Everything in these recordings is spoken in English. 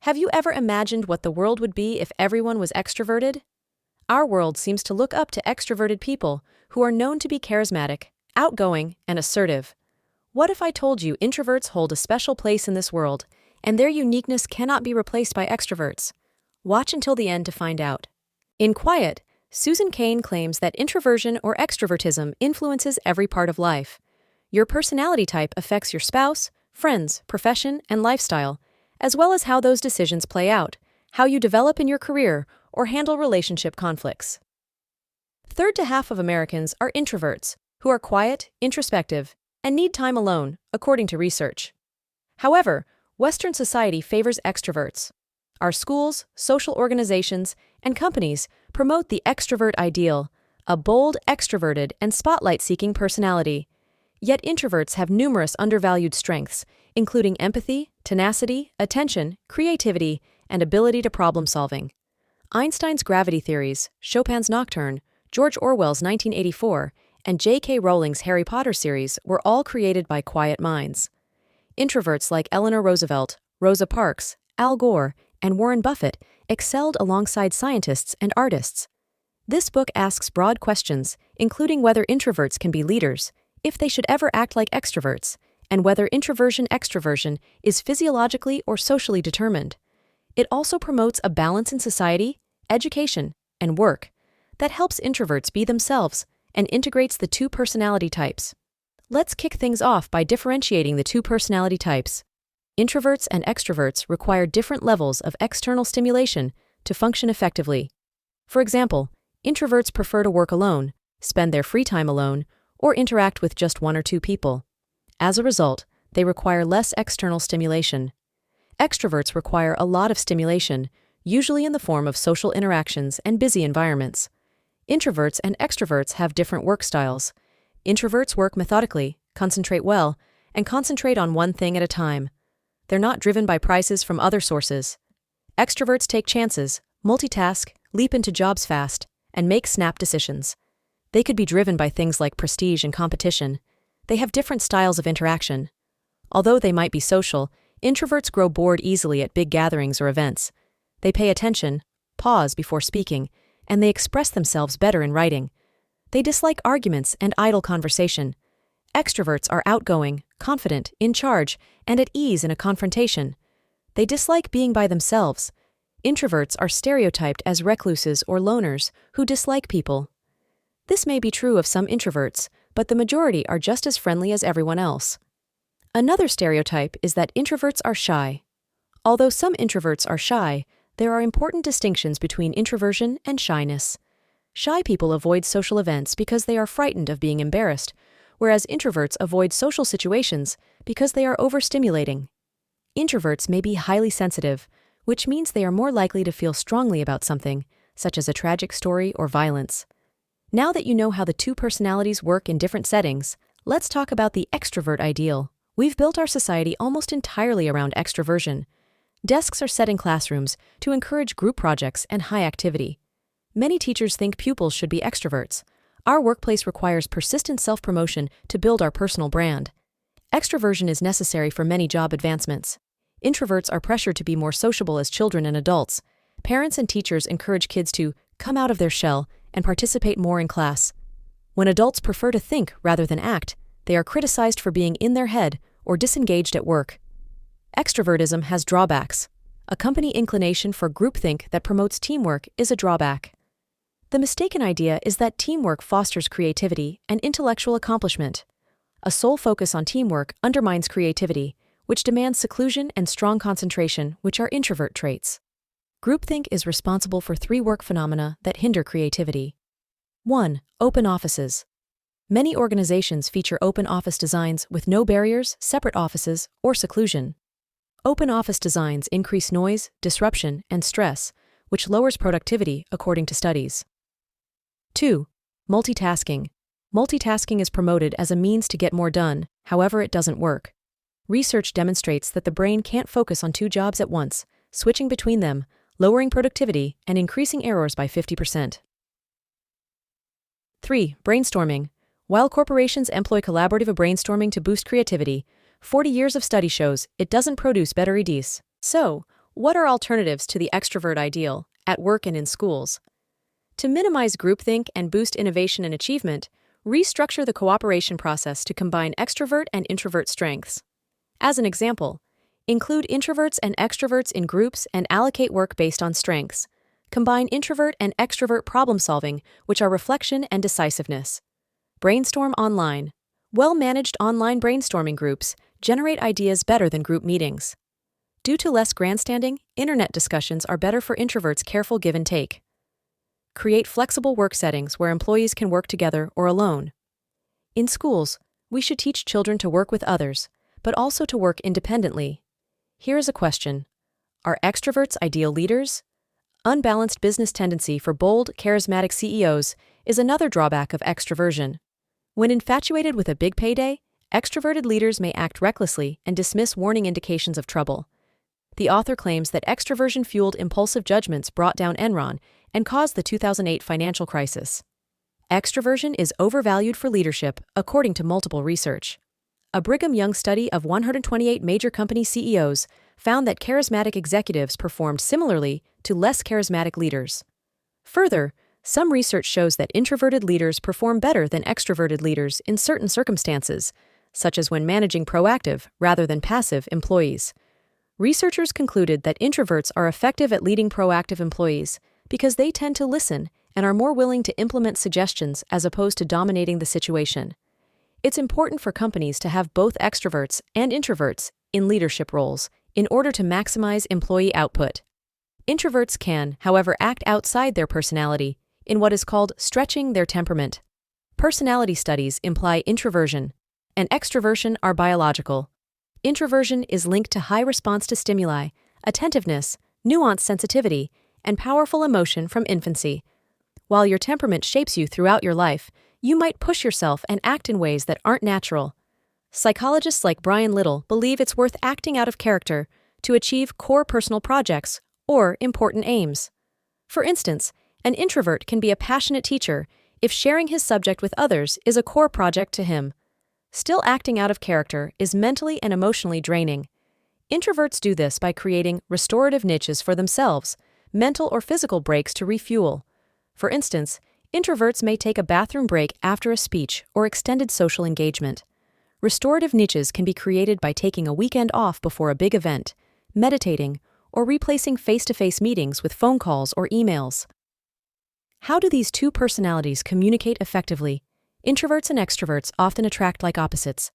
Have you ever imagined what the world would be if everyone was extroverted? Our world seems to look up to extroverted people who are known to be charismatic, outgoing, and assertive. What if I told you introverts hold a special place in this world, and their uniqueness cannot be replaced by extroverts? Watch until the end to find out. In Quiet, Susan Cain claims that introversion or extrovertism influences every part of life. Your personality type affects your spouse, friends, profession, and lifestyle, as well as how those decisions play out, how you develop in your career, or handle relationship conflicts. Third to half of Americans are introverts, who are quiet, introspective, and need time alone, according to research. However, Western society favors extroverts. Our schools, social organizations, and companies promote the extrovert ideal, a bold, extroverted, and spotlight-seeking personality. Yet introverts have numerous undervalued strengths, including empathy, tenacity, attention, creativity, and ability to problem-solving. Einstein's gravity theories, Chopin's Nocturne, George Orwell's 1984, and J.K. Rowling's Harry Potter series were all created by quiet minds. Introverts like Eleanor Roosevelt, Rosa Parks, Al Gore, and Warren Buffett excelled alongside scientists and artists. This book asks broad questions, including whether introverts can be leaders, if they should ever act like extroverts, and whether introversion-extroversion is physiologically or socially determined. It also promotes a balance in society, education, and work that helps introverts be themselves and integrates the two personality types. Let's kick things off by differentiating the two personality types. Introverts and extroverts require different levels of external stimulation to function effectively. For example, introverts prefer to work alone, spend their free time alone, or interact with just one or two people. As a result, they require less external stimulation. Extroverts require a lot of stimulation, usually in the form of social interactions and busy environments. Introverts and extroverts have different work styles. Introverts work methodically, concentrate well, and concentrate on one thing at a time. They're not driven by prices from other sources. Extroverts take chances, multitask, leap into jobs fast, and make snap decisions. They could be driven by things like prestige and competition. They have different styles of interaction. Although they might be social, introverts grow bored easily at big gatherings or events. They pay attention, pause before speaking, and they express themselves better in writing. They dislike arguments and idle conversation. Extroverts are outgoing, confident, in charge, and at ease in a confrontation. They dislike being by themselves. Introverts are stereotyped as recluses or loners who dislike people. This may be true of some introverts, but the majority are just as friendly as everyone else. Another stereotype is that introverts are shy. Although some introverts are shy, there are important distinctions between introversion and shyness. Shy people avoid social events because they are frightened of being embarrassed, whereas introverts avoid social situations because they are overstimulating. Introverts may be highly sensitive, which means they are more likely to feel strongly about something, such as a tragic story or violence. Now that you know how the two personalities work in different settings, let's talk about the extrovert ideal. We've built our society almost entirely around extroversion. Desks are set in classrooms to encourage group projects and high activity. Many teachers think pupils should be extroverts. Our workplace requires persistent self-promotion to build our personal brand. Extroversion is necessary for many job advancements. Introverts are pressured to be more sociable as children and adults. Parents and teachers encourage kids to come out of their shell and participate more in class. When adults prefer to think rather than act, they are criticized for being in their head or disengaged at work. Extrovertism has drawbacks. A company inclination for groupthink that promotes teamwork is a drawback. The mistaken idea is that teamwork fosters creativity and intellectual accomplishment. A sole focus on teamwork undermines creativity, which demands seclusion and strong concentration, which are introvert traits. Groupthink is responsible for 3 work phenomena that hinder creativity. 1. Open offices. Many organizations feature open office designs with no barriers, separate offices, or seclusion. Open office designs increase noise, disruption, and stress, which lowers productivity according to studies. 2. Multitasking. Multitasking is promoted as a means to get more done, however it doesn't work. Research demonstrates that the brain can't focus on 2 jobs at once, switching between them, lowering productivity and increasing errors by 50%. 3. Brainstorming. While corporations employ collaborative brainstorming to boost creativity, 40 years of study shows it doesn't produce better ideas. So, What are alternatives to the extrovert ideal, at work and in schools? To minimize groupthink and boost innovation and achievement, restructure the cooperation process to combine extrovert and introvert strengths. As an example, include introverts and extroverts in groups and allocate work based on strengths. Combine introvert and extrovert problem solving, which are reflection and decisiveness. Brainstorm online. Well-managed online brainstorming groups generate ideas better than group meetings. Due to less grandstanding, internet discussions are better for introverts' careful give and take. Create flexible work settings where employees can work together or alone. In schools, we should teach children to work with others, but also to work independently. Here is a question. Are extroverts ideal leaders? Unbalanced business tendency for bold, charismatic CEOs is another drawback of extroversion. When infatuated with a big payday, extroverted leaders may act recklessly and dismiss warning indications of trouble. The author claims that extroversion-fueled impulsive judgments brought down Enron and caused the 2008 financial crisis. Extroversion is overvalued for leadership, according to multiple research. A Brigham Young study of 128 major company CEOs found that charismatic executives performed similarly to less charismatic leaders. Further, some research shows that introverted leaders perform better than extroverted leaders in certain circumstances, such as when managing proactive rather than passive employees. Researchers concluded that introverts are effective at leading proactive employees because they tend to listen and are more willing to implement suggestions as opposed to dominating the situation. It's important for companies to have both extroverts and introverts in leadership roles in order to maximize employee output. Introverts can, however, act outside their personality in what is called stretching their temperament. Personality studies imply introversion, and extroversion are biological. Introversion is linked to high response to stimuli, attentiveness, nuanced sensitivity, and powerful emotion from infancy. While your temperament shapes you throughout your life, you might push yourself and act in ways that aren't natural. Psychologists like Brian Little believe it's worth acting out of character to achieve core personal projects or important aims. For instance, an introvert can be a passionate teacher if sharing his subject with others is a core project to him. Still acting out of character is mentally and emotionally draining. Introverts do this by creating restorative niches for themselves, mental or physical breaks to refuel. For instance, introverts may take a bathroom break after a speech or extended social engagement. Restorative niches can be created by taking a weekend off before a big event, meditating, or replacing face-to-face meetings with phone calls or emails. How do these two personalities communicate effectively? Introverts and extroverts often attract like opposites.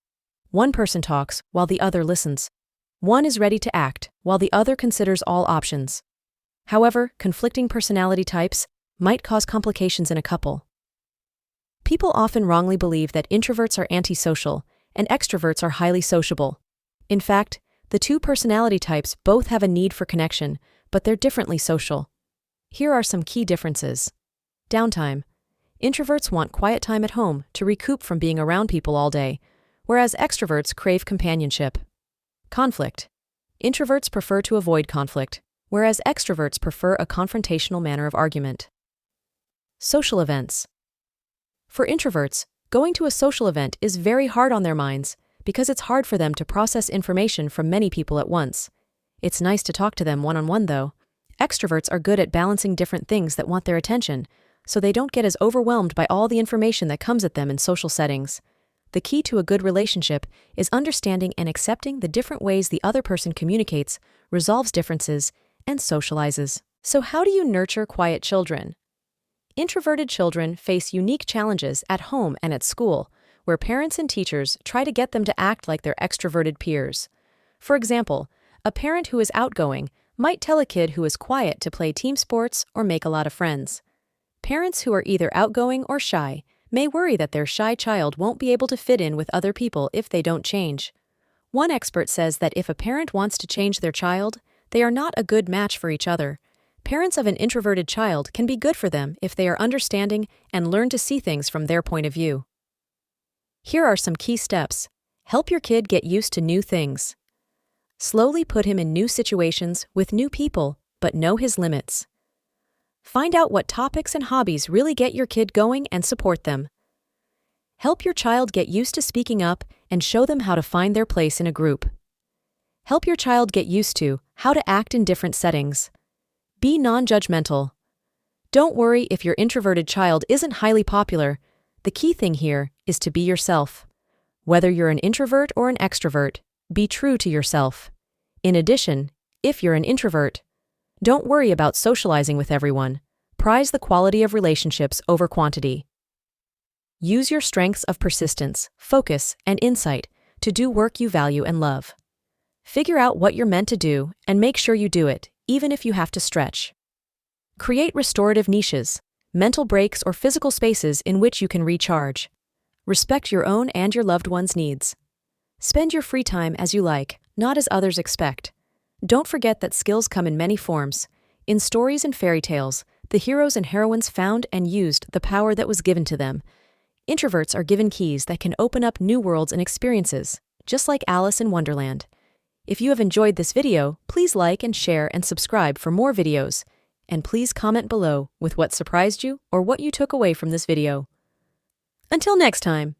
One person talks while the other listens. One is ready to act while the other considers all options. However, conflicting personality types might cause complications in a couple. People often wrongly believe that introverts are antisocial and extroverts are highly sociable. In fact, the two personality types both have a need for connection, but they're differently social. Here are some key differences. Downtime. Introverts want quiet time at home to recoup from being around people all day, whereas extroverts crave companionship. Conflict. Introverts prefer to avoid conflict, whereas extroverts prefer a confrontational manner of argument. Social events. For introverts, going to a social event is very hard on their minds because it's hard for them to process information from many people at once. It's nice to talk to them one-on-one though. Extroverts are good at balancing different things that want their attention, so they don't get as overwhelmed by all the information that comes at them in social settings. The key to a good relationship is understanding and accepting the different ways the other person communicates, resolves differences, and socializes. So how do you nurture quiet children? Introverted children face unique challenges at home and at school, where parents and teachers try to get them to act like their extroverted peers. For example, a parent who is outgoing might tell a kid who is quiet to play team sports or make a lot of friends. Parents who are either outgoing or shy may worry that their shy child won't be able to fit in with other people if they don't change. One expert says that if a parent wants to change their child, they are not a good match for each other. Parents of an introverted child can be good for them if they are understanding and learn to see things from their point of view. Here are some key steps. Help your kid get used to new things. Slowly put him in new situations with new people, but know his limits. Find out what topics and hobbies really get your kid going and support them. Help your child get used to speaking up and show them how to find their place in a group. Help your child get used to how to act in different settings. Be non-judgmental. Don't worry if your introverted child isn't highly popular. The key thing here is to be yourself. Whether you're an introvert or an extrovert, be true to yourself. In addition, if you're an introvert, don't worry about socializing with everyone. Prize the quality of relationships over quantity. Use your strengths of persistence, focus, and insight to do work you value and love. Figure out what you're meant to do and make sure you do it, even if you have to stretch. Create restorative niches, mental breaks, or physical spaces in which you can recharge. Respect your own and your loved ones' needs. Spend your free time as you like, not as others expect. Don't forget that skills come in many forms. In stories and fairy tales, the heroes and heroines found and used the power that was given to them. Introverts are given keys that can open up new worlds and experiences, just like Alice in Wonderland. If you have enjoyed this video, please like and share and subscribe for more videos. And please comment below with what surprised you or what you took away from this video. Until next time.